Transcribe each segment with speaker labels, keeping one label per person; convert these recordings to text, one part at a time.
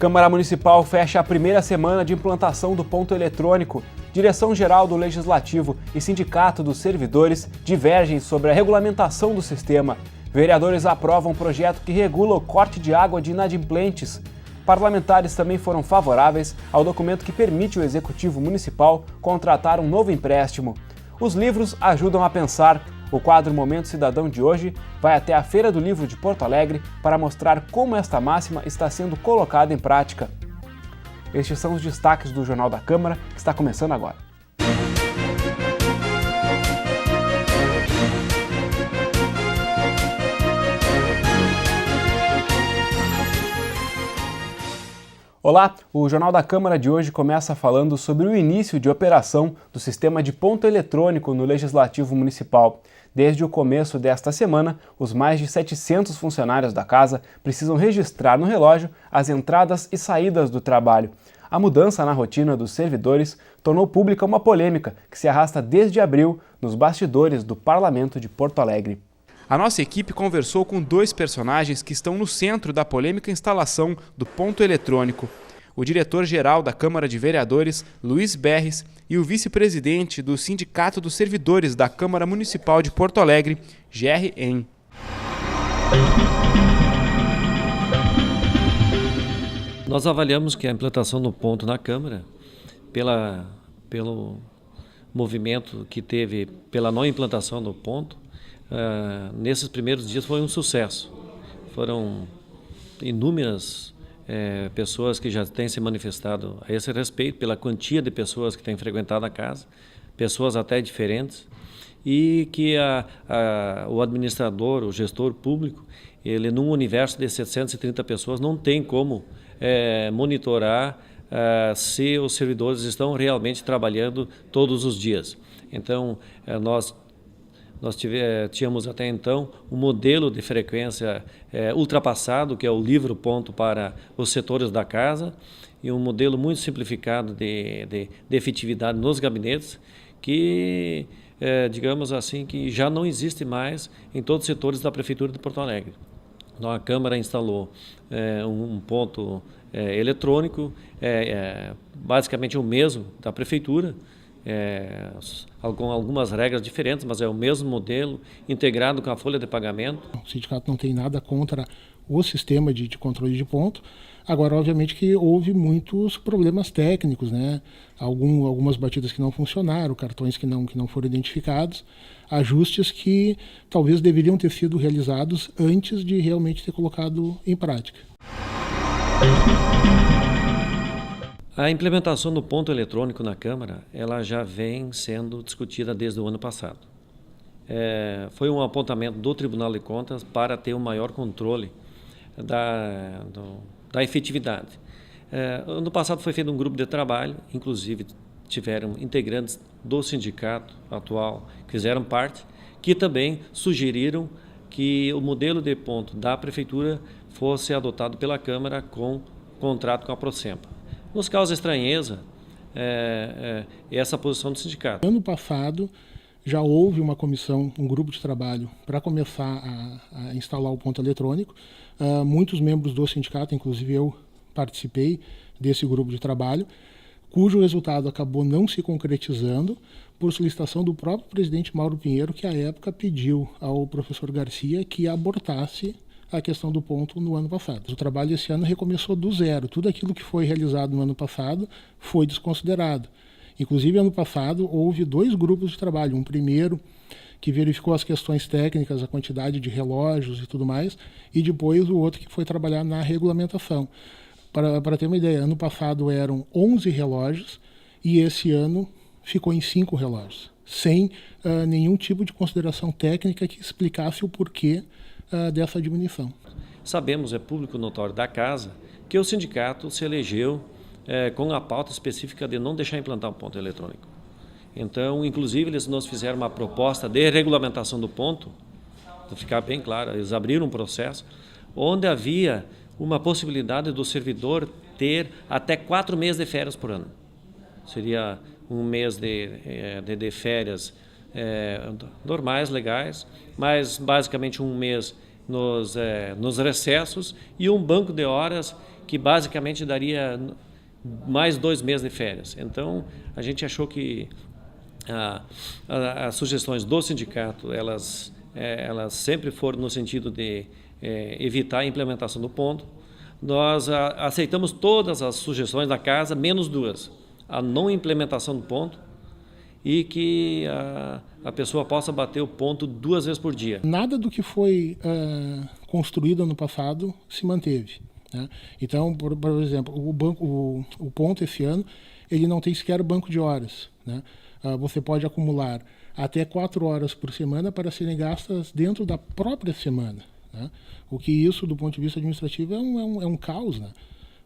Speaker 1: Câmara Municipal fecha a primeira semana de implantação do ponto eletrônico. Direção-Geral do Legislativo e Sindicato dos Servidores divergem sobre a regulamentação do sistema. Vereadores aprovam um projeto que regula o corte de água de inadimplentes. Parlamentares também foram favoráveis ao documento que permite ao Executivo Municipal contratar um novo empréstimo. Os livros ajudam a pensar. O quadro Momento Cidadão de hoje vai até a Feira do Livro de Porto Alegre para mostrar como esta máxima está sendo colocada em prática. Estes são os destaques do Jornal da Câmara, que está começando agora. Olá, o Jornal da Câmara de hoje começa falando sobre o início de operação do sistema de ponto eletrônico no Legislativo Municipal. Desde o começo desta semana, os mais de 700 funcionários da casa precisam registrar no relógio as entradas e saídas do trabalho. A mudança na rotina dos servidores tornou pública uma polêmica que se arrasta desde abril nos bastidores do Parlamento de Porto Alegre. A nossa equipe conversou com dois personagens que estão no centro da polêmica instalação do ponto eletrônico. O diretor-geral da Câmara de Vereadores, Luiz Berres, e o vice-presidente do Sindicato dos Servidores da Câmara Municipal de Porto Alegre, Gerry Em.
Speaker 2: Nós avaliamos que a implantação do ponto na Câmara, pelo movimento que teve pela não implantação do ponto, nesses primeiros dias foi um sucesso. Foram inúmeras pessoas que já têm se manifestado a esse respeito, pela quantia de pessoas que têm frequentado a casa, pessoas até diferentes, e que o administrador, o gestor público, ele num universo de 730 pessoas não tem como monitorar se os servidores estão realmente trabalhando todos os dias. Então, nós tínhamos até então um modelo de frequência ultrapassado, que é o livro ponto para os setores da casa, e um modelo muito simplificado de efetividade nos gabinetes, que, digamos assim, que já não existe mais em todos os setores da Prefeitura de Porto Alegre. Então, a Câmara instalou um ponto eletrônico, basicamente o mesmo da Prefeitura, algumas regras diferentes, mas é o mesmo modelo, integrado com a folha de pagamento.
Speaker 3: O sindicato não tem nada contra o sistema de controle de ponto. Agora, obviamente que houve muitos problemas técnicos, né? Algumas batidas que não funcionaram, cartões que não foram identificados, ajustes que talvez deveriam ter sido realizados antes de realmente ter colocado em prática.
Speaker 2: A implementação do ponto eletrônico na Câmara, ela já vem sendo discutida desde o ano passado. Foi um apontamento do Tribunal de Contas para ter um maior controle da efetividade. Ano passado foi feito um grupo de trabalho, inclusive tiveram integrantes do sindicato atual que fizeram parte, que também sugeriram que o modelo de ponto da Prefeitura fosse adotado pela Câmara com contrato com a Prosempa. Nos causa estranheza essa posição do sindicato.
Speaker 3: Ano passado já houve uma comissão, um grupo de trabalho para começar a instalar o ponto eletrônico. Muitos membros do sindicato, inclusive eu participei desse grupo de trabalho, cujo resultado acabou não se concretizando por solicitação do próprio presidente Mauro Pinheiro, que à época pediu ao professor Garcia que abortasse a questão do ponto no ano passado. O trabalho esse ano recomeçou do zero. Tudo aquilo que foi realizado no ano passado foi desconsiderado. Inclusive, ano passado, houve dois grupos de trabalho. Um primeiro que verificou as questões técnicas, a quantidade de relógios e tudo mais, e depois o outro que foi trabalhar na regulamentação. Para ter uma ideia, ano passado eram 11 relógios e esse ano ficou em 5 relógios, sem nenhum tipo de consideração técnica que explicasse o porquê dessa diminuição.
Speaker 2: Sabemos, é público notório da casa, que o sindicato se elegeu com a pauta específica de não deixar implantar um ponto eletrônico. Então, inclusive, eles nos fizeram uma proposta de regulamentação do ponto, para ficar bem claro, eles abriram um processo onde havia uma possibilidade do servidor ter até 4 meses de férias por ano. Seria um mês de férias normais, legais, mas basicamente um mês nos recessos e um banco de horas que basicamente daria mais 2 meses de férias. Então, a gente achou que as sugestões do sindicato, elas sempre foram no sentido de evitar a implementação do ponto. Nós aceitamos todas as sugestões da casa, menos 2. A não implementação do ponto e que a pessoa possa bater o ponto 2 vezes por dia.
Speaker 3: Nada do que foi construído ano passado se manteve, né? Então, por exemplo, o ponto esse ano, ele não tem sequer banco de horas, né? Você pode acumular até 4 horas por semana para serem gastas dentro da própria semana, né? O que isso, do ponto de vista administrativo, é um caos, né?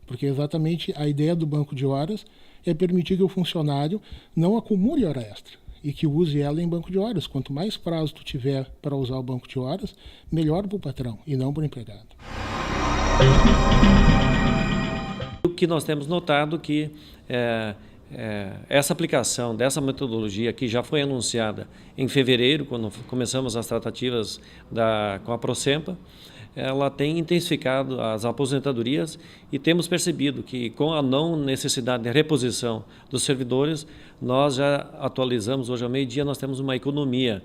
Speaker 3: Porque exatamente a ideia do banco de horas é permitir que o funcionário não acumule hora extra e que use ela em banco de horas. Quanto mais prazo tu tiver para usar o banco de horas, melhor para o patrão e não para o empregado.
Speaker 2: O que nós temos notado que essa aplicação dessa metodologia que já foi anunciada em fevereiro, quando começamos as tratativas com a Prosempa, ela tem intensificado as aposentadorias e temos percebido que, com a não necessidade de reposição dos servidores, nós já atualizamos, hoje ao meio-dia, nós temos uma economia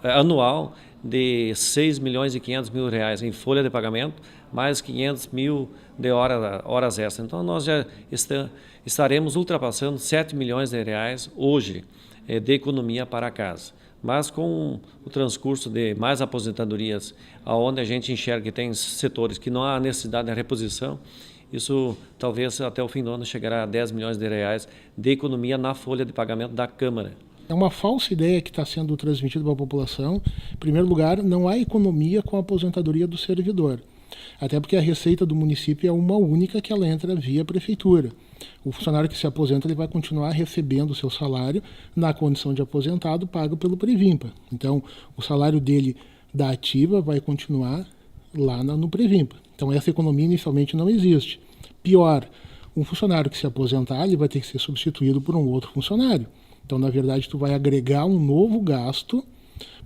Speaker 2: anual de 6 milhões e 500 mil reais em folha de pagamento, mais 500 mil de horas extras. Então, nós já estaremos ultrapassando 7 milhões de reais hoje de economia para casa. Mas com o transcurso de mais aposentadorias, onde a gente enxerga que tem setores que não há necessidade de reposição, isso talvez até o fim do ano chegará a 10 milhões de reais de economia na folha de pagamento da Câmara.
Speaker 3: É uma falsa ideia que está sendo transmitida para a população. Em primeiro lugar, não há economia com a aposentadoria do servidor. Até porque a receita do município é uma única, que ela entra via prefeitura. O funcionário que se aposenta, ele vai continuar recebendo o seu salário na condição de aposentado, pago pelo Previmpa. Então, o salário dele da ativa vai continuar lá no Previmpa. Então, essa economia inicialmente não existe. Pior, um funcionário que se aposentar, ele vai ter que ser substituído por um outro funcionário. Então, na verdade, tu vai agregar um novo gasto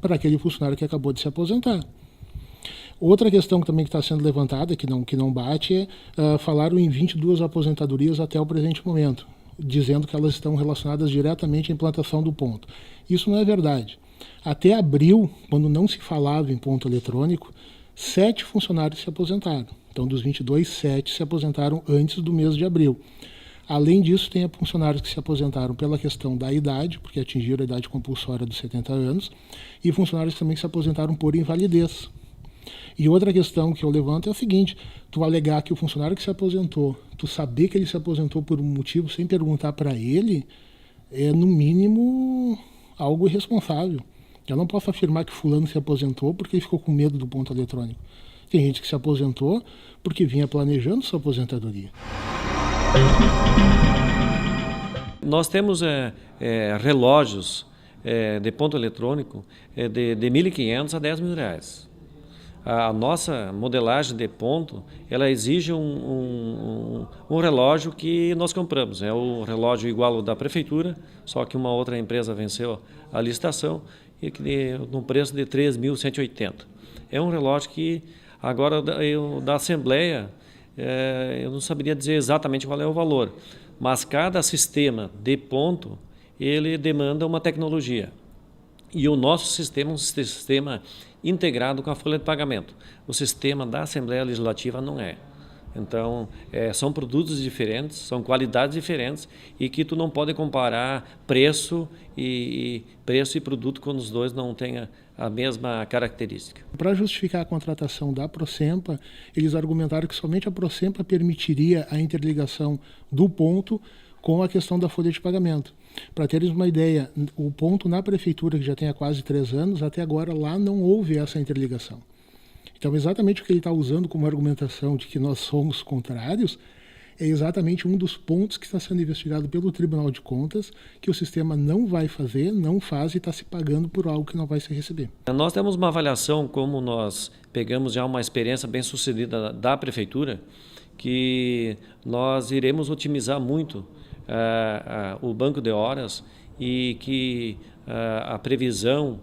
Speaker 3: para aquele funcionário que acabou de se aposentar. Outra questão que também está sendo levantada, que não bate, falaram em 22 aposentadorias até o presente momento, dizendo que elas estão relacionadas diretamente à implantação do ponto. Isso não é verdade. Até abril, quando não se falava em ponto eletrônico, 7 funcionários se aposentaram. Então, dos 22, 7 se aposentaram antes do mês de abril. Além disso, tem funcionários que se aposentaram pela questão da idade, porque atingiram a idade compulsória dos 70 anos, e funcionários também que se aposentaram por invalidez. E outra questão que eu levanto é o seguinte: tu alegar que o funcionário que se aposentou, tu saber que ele se aposentou por um motivo sem perguntar para ele, é no mínimo algo irresponsável. Eu não posso afirmar que fulano se aposentou porque ele ficou com medo do ponto eletrônico. Tem gente que se aposentou porque vinha planejando sua aposentadoria.
Speaker 2: Nós temos relógios de ponto eletrônico de 1.500 a 10 mil reais. A nossa modelagem de ponto, ela exige um relógio que nós compramos. É o relógio igual ao da prefeitura, só que uma outra empresa venceu a licitação e no preço de 3.180. É um relógio que agora da Assembleia, eu não saberia dizer exatamente qual é o valor, mas cada sistema de ponto, ele demanda uma tecnologia. E o nosso sistema é um sistema integrado com a folha de pagamento. O sistema da Assembleia Legislativa não é. Então, são produtos diferentes, são qualidades diferentes e que tu não pode comparar preço e produto quando os dois não têm a mesma característica.
Speaker 3: Para justificar a contratação da Prosempa, eles argumentaram que somente a Prosempa permitiria a interligação do ponto com a questão da folha de pagamento. Para teres uma ideia, o ponto na prefeitura, que já tem há quase 3 anos, até agora lá não houve essa interligação. Então, exatamente o que ele está usando como argumentação de que nós somos contrários é exatamente um dos pontos que está sendo investigado pelo Tribunal de Contas, que o sistema não vai fazer, não faz e está se pagando por algo que não vai se receber.
Speaker 2: Nós temos uma avaliação, como nós pegamos já uma experiência bem sucedida da prefeitura, que nós iremos otimizar muito o banco de horas e que a previsão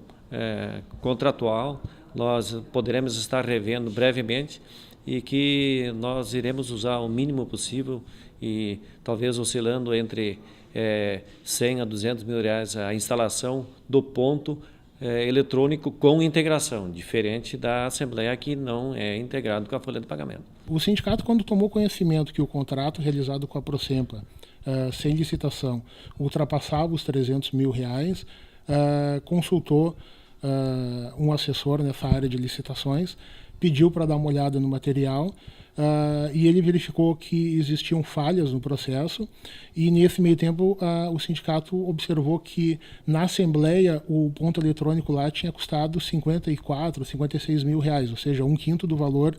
Speaker 2: contratual, nós poderemos estar revendo brevemente e que nós iremos usar o mínimo possível e talvez oscilando entre 100 a 200 mil reais a instalação do ponto eletrônico com integração, diferente da Assembleia que não é integrado com a folha de pagamento.
Speaker 3: O sindicato, quando tomou conhecimento que o contrato realizado com a Prosempa, sem licitação, ultrapassava os 300 mil reais, consultou um assessor nessa área de licitações, pediu para dar uma olhada no material e ele verificou que existiam falhas no processo e nesse meio tempo o sindicato observou que na Assembleia o ponto eletrônico lá tinha custado 54, 56 mil reais, ou seja, 1/5 do valor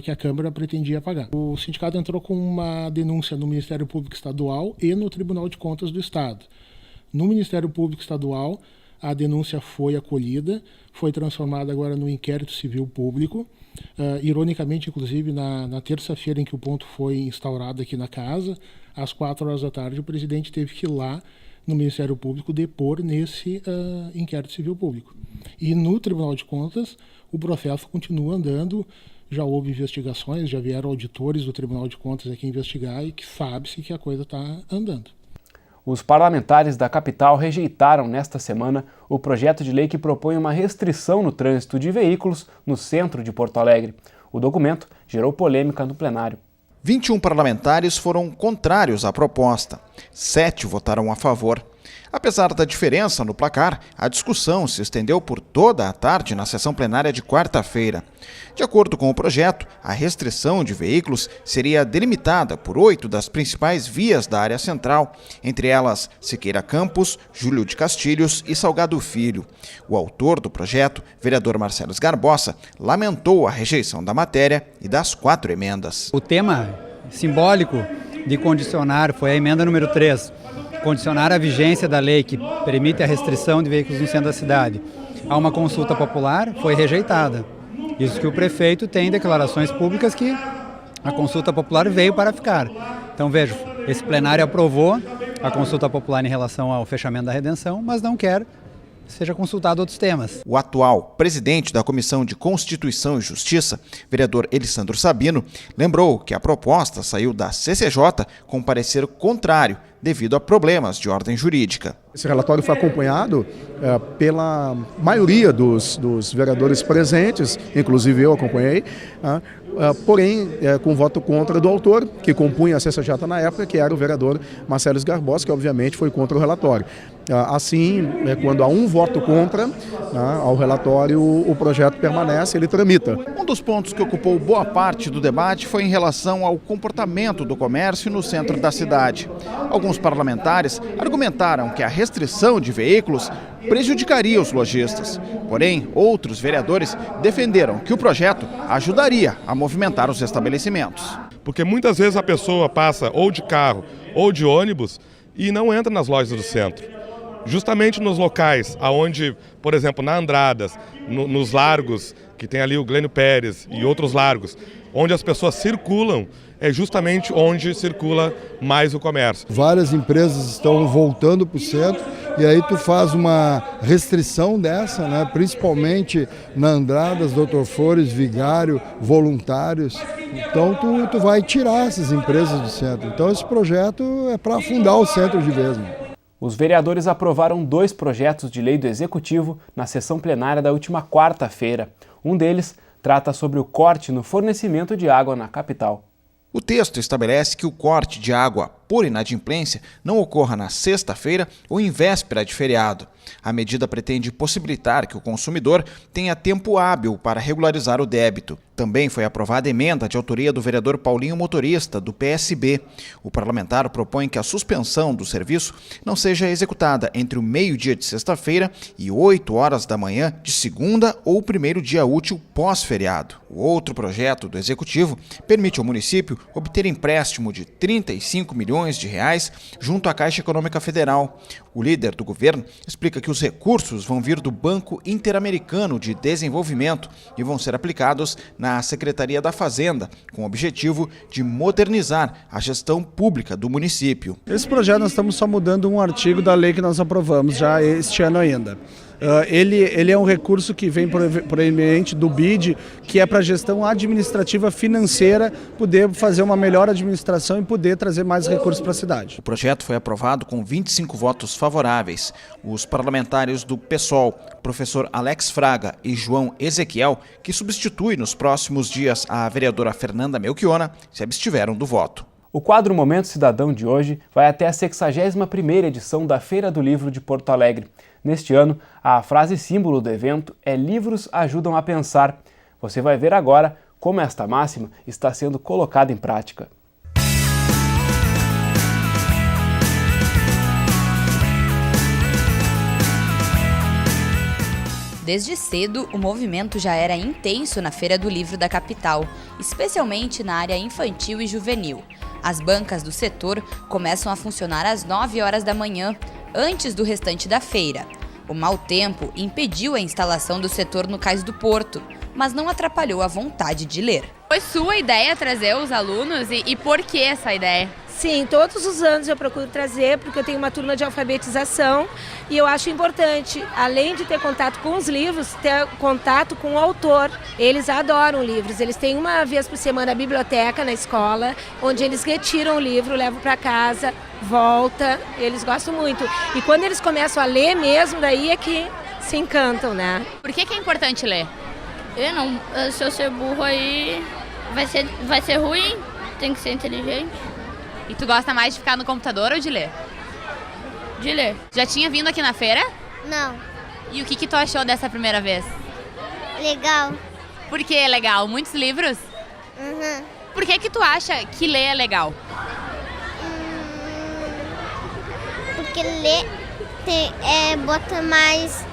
Speaker 3: que a Câmara pretendia pagar. O sindicato entrou com uma denúncia no Ministério Público Estadual e no Tribunal de Contas do Estado. No Ministério Público Estadual, a denúncia foi acolhida, foi transformada agora no inquérito civil público. Ironicamente, inclusive, na terça-feira em que o ponto foi instaurado aqui na casa, às 4 horas da tarde, o presidente teve que ir lá no Ministério Público depor nesse inquérito civil público. E no Tribunal de Contas, o processo continua andando, já houve investigações, já vieram auditores do Tribunal de Contas aqui investigar e que sabe-se que a coisa está andando.
Speaker 1: Os parlamentares da capital rejeitaram nesta semana o projeto de lei que propõe uma restrição no trânsito de veículos no centro de Porto Alegre. O documento gerou polêmica no plenário.
Speaker 4: 21 parlamentares foram contrários à proposta. 7 votaram a favor. Apesar da diferença no placar, a discussão se estendeu por toda a tarde na sessão plenária de quarta-feira. De acordo com o projeto, a restrição de veículos seria delimitada por 8 das principais vias da área central, entre elas Siqueira Campos, Júlio de Castilhos e Salgado Filho. O autor do projeto, vereador Marcelo Garbosa, lamentou a rejeição da matéria e das 4 emendas.
Speaker 5: O tema simbólico de condicionar foi a emenda número 3, condicionar a vigência da lei que permite a restrição de veículos no centro da cidade a uma consulta popular, foi rejeitada. Isso que o prefeito tem em declarações públicas que a consulta popular veio para ficar. Então veja, esse plenário aprovou a consulta popular em relação ao fechamento da redenção, mas não quer que seja consultado outros temas.
Speaker 4: O atual presidente da Comissão de Constituição e Justiça, vereador Elisandro Sabino, lembrou que a proposta saiu da CCJ com parecer contrário devido a problemas de ordem jurídica.
Speaker 6: Esse relatório foi acompanhado pela maioria dos vereadores presentes, inclusive eu acompanhei, porém com voto contra do autor, que compunha a CCJ na época, que era o vereador Marcelo Garbosa, que obviamente foi contra o relatório. Assim, quando há um voto contra ao relatório, o projeto permanece, ele tramita.
Speaker 4: Um dos pontos que ocupou boa parte do debate foi em relação ao comportamento do comércio no centro da cidade. Alguns parlamentares argumentaram que a restrição de veículos prejudicaria os lojistas. Porém, outros vereadores defenderam que o projeto ajudaria a movimentar os estabelecimentos.
Speaker 7: Porque muitas vezes a pessoa passa ou de carro ou de ônibus e não entra nas lojas do centro. Justamente nos locais onde, por exemplo, na Andradas, nos largos, que tem ali o Glênio Pérez e outros largos, onde as pessoas circulam, é justamente onde circula mais o comércio.
Speaker 8: Várias empresas estão voltando para o centro e aí tu faz uma restrição dessa, né? Principalmente na Andradas, Doutor Flores, Vigário, voluntários. Então tu vai tirar essas empresas do centro. Então esse projeto é para afundar o centro de vez.
Speaker 1: Os vereadores aprovaram 2 projetos de lei do Executivo na sessão plenária da última quarta-feira. Um deles trata sobre o corte no fornecimento de água na capital.
Speaker 4: O texto estabelece que o corte de água por inadimplência não ocorra na sexta-feira ou em véspera de feriado. A medida pretende possibilitar que o consumidor tenha tempo hábil para regularizar o débito. Também foi aprovada emenda de autoria do vereador Paulinho Motorista, do PSB. O parlamentar propõe que a suspensão do serviço não seja executada entre o meio-dia de sexta-feira e 8 horas da manhã de segunda ou primeiro dia útil pós-feriado. O outro projeto do Executivo permite ao município obter empréstimo de 35 milhões de reais junto à Caixa Econômica Federal. O líder do governo explica que os recursos vão vir do Banco Interamericano de Desenvolvimento e vão ser aplicados na Secretaria da Fazenda, com o objetivo de modernizar a gestão pública do município.
Speaker 9: Esse projeto nós estamos só mudando um artigo da lei que nós aprovamos já este ano ainda.
Speaker 6: Ele é um recurso que vem proveniente do BID, que é para a gestão administrativa financeira, poder fazer uma melhor administração e poder trazer mais recursos para a cidade.
Speaker 4: O projeto foi aprovado com 25 votos favoráveis. Os parlamentares do PSOL, professor Alex Fraga e João Ezequiel, que substitui nos próximos dias a vereadora Fernanda Melchiona, se abstiveram do voto.
Speaker 1: O quadro Momento Cidadão de hoje vai até a 61ª edição da Feira do Livro de Porto Alegre. Neste ano, a frase símbolo do evento é "Livros ajudam a pensar". Você vai ver agora como esta máxima está sendo colocada em prática.
Speaker 9: Desde cedo, o movimento já era intenso na Feira do Livro da capital, especialmente na área infantil e juvenil. As bancas do setor começam a funcionar às 9 horas da manhã, antes do restante da feira. O mau tempo impediu a instalação do setor no Cais do Porto, mas não atrapalhou a vontade de ler.
Speaker 10: Foi sua ideia trazer os alunos e por que essa ideia?
Speaker 11: Sim, todos os anos eu procuro trazer, porque eu tenho uma turma de alfabetização e eu acho importante, além de ter contato com os livros, ter contato com o autor. Eles adoram livros, eles têm uma vez por semana a biblioteca na escola, onde eles retiram o livro, levam para casa, volta, eles gostam muito. E quando eles começam a ler mesmo, daí é que se encantam, né?
Speaker 10: Por que é importante ler?
Speaker 12: Eu não, se eu ser burro aí vai ser ruim, tem que ser inteligente.
Speaker 10: E tu gosta mais de ficar no computador ou de ler?
Speaker 12: De ler.
Speaker 10: Já tinha vindo aqui na feira?
Speaker 13: Não.
Speaker 10: E o que tu achou dessa primeira vez?
Speaker 13: Legal.
Speaker 10: Por que é legal? Muitos livros?
Speaker 13: Uhum.
Speaker 10: Por que tu acha que ler é legal?
Speaker 13: Porque ler bota mais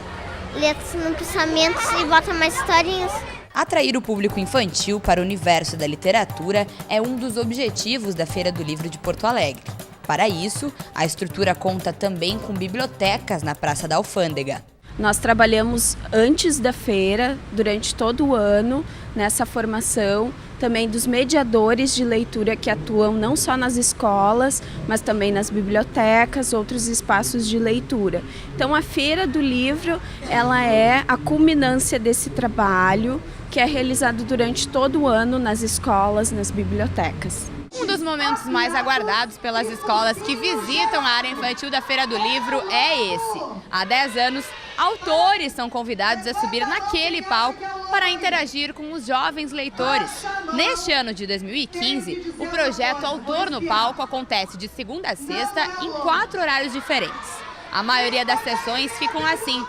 Speaker 13: letras no pensamento e bota mais historinhas.
Speaker 9: Atrair o público infantil para o universo da literatura é um dos objetivos da Feira do Livro de Porto Alegre. Para isso, a estrutura conta também com bibliotecas na Praça da Alfândega.
Speaker 14: Nós trabalhamos antes da feira, durante todo o ano, nessa formação também dos mediadores de leitura que atuam não só nas escolas, mas também nas bibliotecas, outros espaços de leitura. Então a Feira do Livro, ela é a culminância desse trabalho que é realizado durante todo o ano nas escolas, nas bibliotecas.
Speaker 10: Um dos momentos mais aguardados pelas escolas que visitam a área infantil da Feira do Livro é esse. Há 10 anos, autores são convidados a subir naquele palco para interagir com os jovens leitores. Neste ano de 2015, o projeto Autor no Palco acontece de segunda a sexta em 4 horários diferentes. A maioria das sessões ficam assim,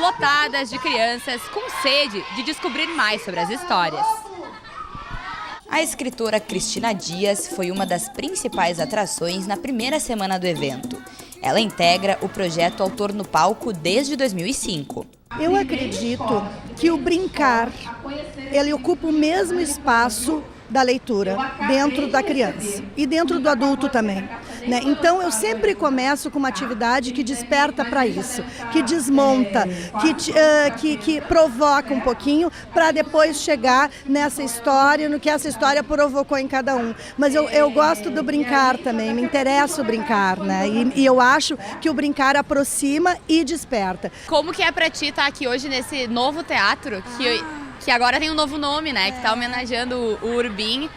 Speaker 10: lotadas de crianças com sede de descobrir mais sobre as histórias.
Speaker 9: A escritora Cristina Dias foi uma das principais atrações na primeira semana do evento. Ela integra o projeto Autor no Palco desde 2005.
Speaker 15: Eu acredito que o brincar, ele ocupa o mesmo espaço da leitura dentro da criança e dentro do adulto também, né? Então eu sempre começo com uma atividade que desperta para isso, que desmonta, que provoca um pouquinho para depois chegar nessa história, no que essa história provocou em cada um. Mas eu gosto do brincar também, me interessa o brincar, né? E eu acho que o brincar aproxima e desperta.
Speaker 10: Como que é para ti estar aqui hoje nesse novo teatro que agora tem um novo nome, né? Que está homenageando o Urbim.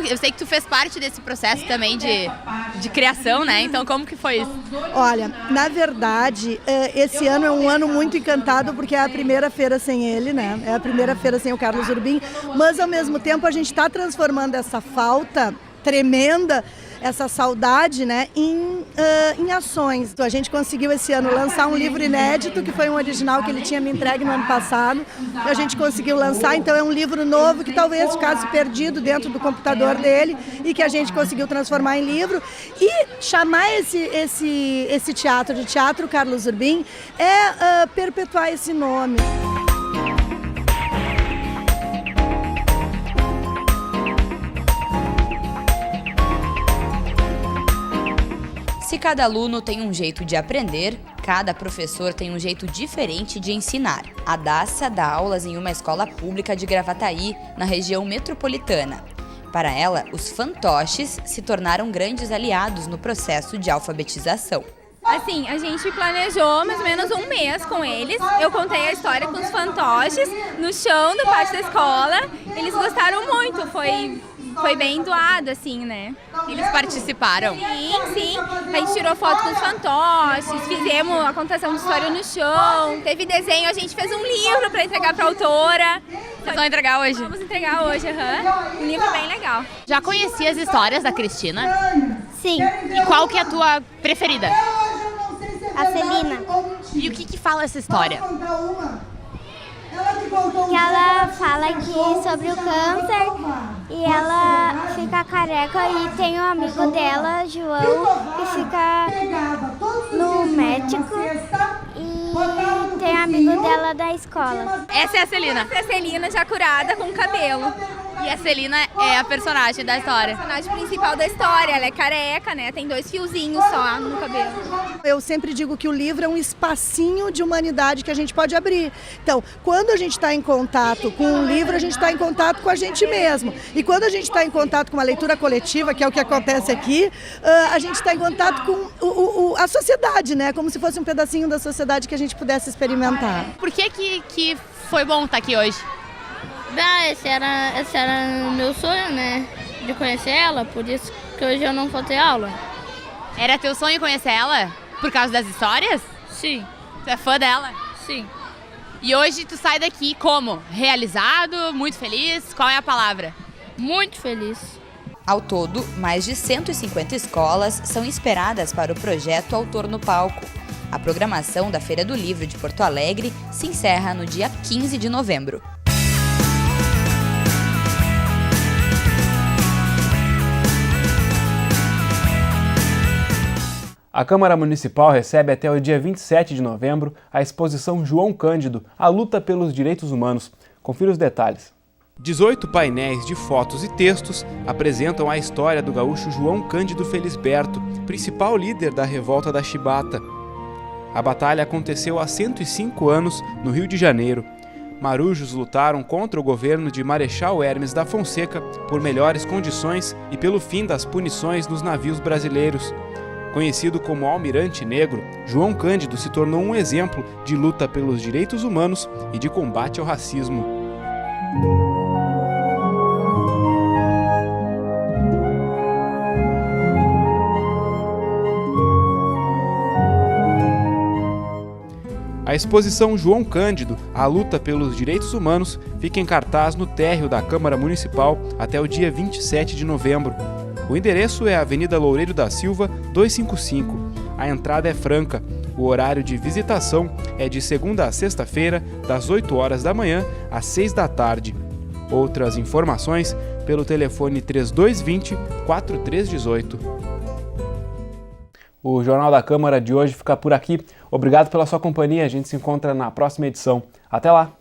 Speaker 10: Eu sei que tu fez parte desse processo também de criação, né? Então como que foi isso?
Speaker 15: Olha, na verdade, esse ano é um ano muito encantado porque é a primeira feira sem ele, né? É a primeira feira sem o Carlos Urbim, mas ao mesmo tempo a gente está transformando essa falta tremenda, essa saudade, né, em ações. A gente conseguiu esse ano lançar um livro inédito, que foi um original que ele tinha me entregue no ano passado. A gente conseguiu lançar, então é um livro novo que talvez ficasse perdido dentro do computador dele e que a gente conseguiu transformar em livro. E chamar esse teatro de Teatro Carlos Urbim é perpetuar esse nome.
Speaker 9: Se cada aluno tem um jeito de aprender, cada professor tem um jeito diferente de ensinar. A Daça dá aulas em uma escola pública de Gravataí, na região metropolitana. Para ela, os fantoches se tornaram grandes aliados no processo de alfabetização.
Speaker 16: Assim, a gente planejou mais ou menos um mês com eles. Eu contei a história com os fantoches no chão do pátio da escola. Eles gostaram muito, foi bem doado, assim, né?
Speaker 10: Eles participaram?
Speaker 16: Sim. A gente tirou foto com os fantoches, fizemos a contação de história no chão, teve desenho, a gente fez um livro para entregar para a autora.
Speaker 10: Vocês vão entregar hoje?
Speaker 16: Vamos entregar hoje, Um livro bem legal.
Speaker 10: Já conhecia as histórias da Cristina?
Speaker 13: Sim.
Speaker 10: E qual que é a tua preferida?
Speaker 13: A Celina.
Speaker 10: E o que fala essa história?
Speaker 13: Que ela fala aqui sobre o câncer e ela fica careca e tem um amigo dela, João, que fica no médico e tem amigo dela da escola.
Speaker 10: Essa é a Celina?
Speaker 16: Essa é a Celina já curada com cabelo.
Speaker 10: E a Celina é a personagem da história?
Speaker 16: A personagem principal da história, ela é careca, né? Tem 2 fiozinhos só no cabelo.
Speaker 15: Eu sempre digo que o livro é um espacinho de humanidade que a gente pode abrir. Então, quando a gente está em contato com um livro, a gente está em contato com a gente mesmo. E quando a gente está em contato com uma leitura coletiva, que é o que acontece aqui, a gente está em contato com a sociedade, né? Como se fosse um pedacinho da sociedade que a gente pudesse experimentar.
Speaker 10: Por que foi bom estar aqui hoje?
Speaker 12: Esse era meu sonho, né? De conhecer ela, por isso que hoje eu não faltei aula.
Speaker 10: Era teu sonho conhecer ela? Por causa das histórias?
Speaker 12: Sim.
Speaker 10: Tu é fã dela?
Speaker 12: Sim.
Speaker 10: E hoje tu sai daqui como? Realizado? Muito feliz? Qual é a palavra?
Speaker 12: Muito feliz.
Speaker 9: Ao todo, mais de 150 escolas são esperadas para o projeto Autor no Palco. A programação da Feira do Livro de Porto Alegre se encerra no dia 15 de novembro.
Speaker 1: A Câmara Municipal recebe até o dia 27 de novembro a exposição João Cândido, a luta pelos direitos humanos. Confira os detalhes. 18 painéis de fotos e textos apresentam a história do gaúcho João Cândido Felisberto, principal líder da revolta da Chibata. A batalha aconteceu há 105 anos no Rio de Janeiro. Marujos lutaram contra o governo de Marechal Hermes da Fonseca por melhores condições e pelo fim das punições nos navios brasileiros. Conhecido como Almirante Negro, João Cândido se tornou um exemplo de luta pelos direitos humanos e de combate ao racismo. A exposição João Cândido, a luta pelos direitos humanos, fica em cartaz no térreo da Câmara Municipal até o dia 27 de novembro. O endereço é a Avenida Loureiro da Silva, 255. A entrada é franca. O horário de visitação é de segunda a sexta-feira, das 8 horas da manhã às 6 da tarde. Outras informações pelo telefone 3220-4318. O Jornal da Câmara de hoje fica por aqui. Obrigado pela sua companhia. A gente se encontra na próxima edição. Até lá!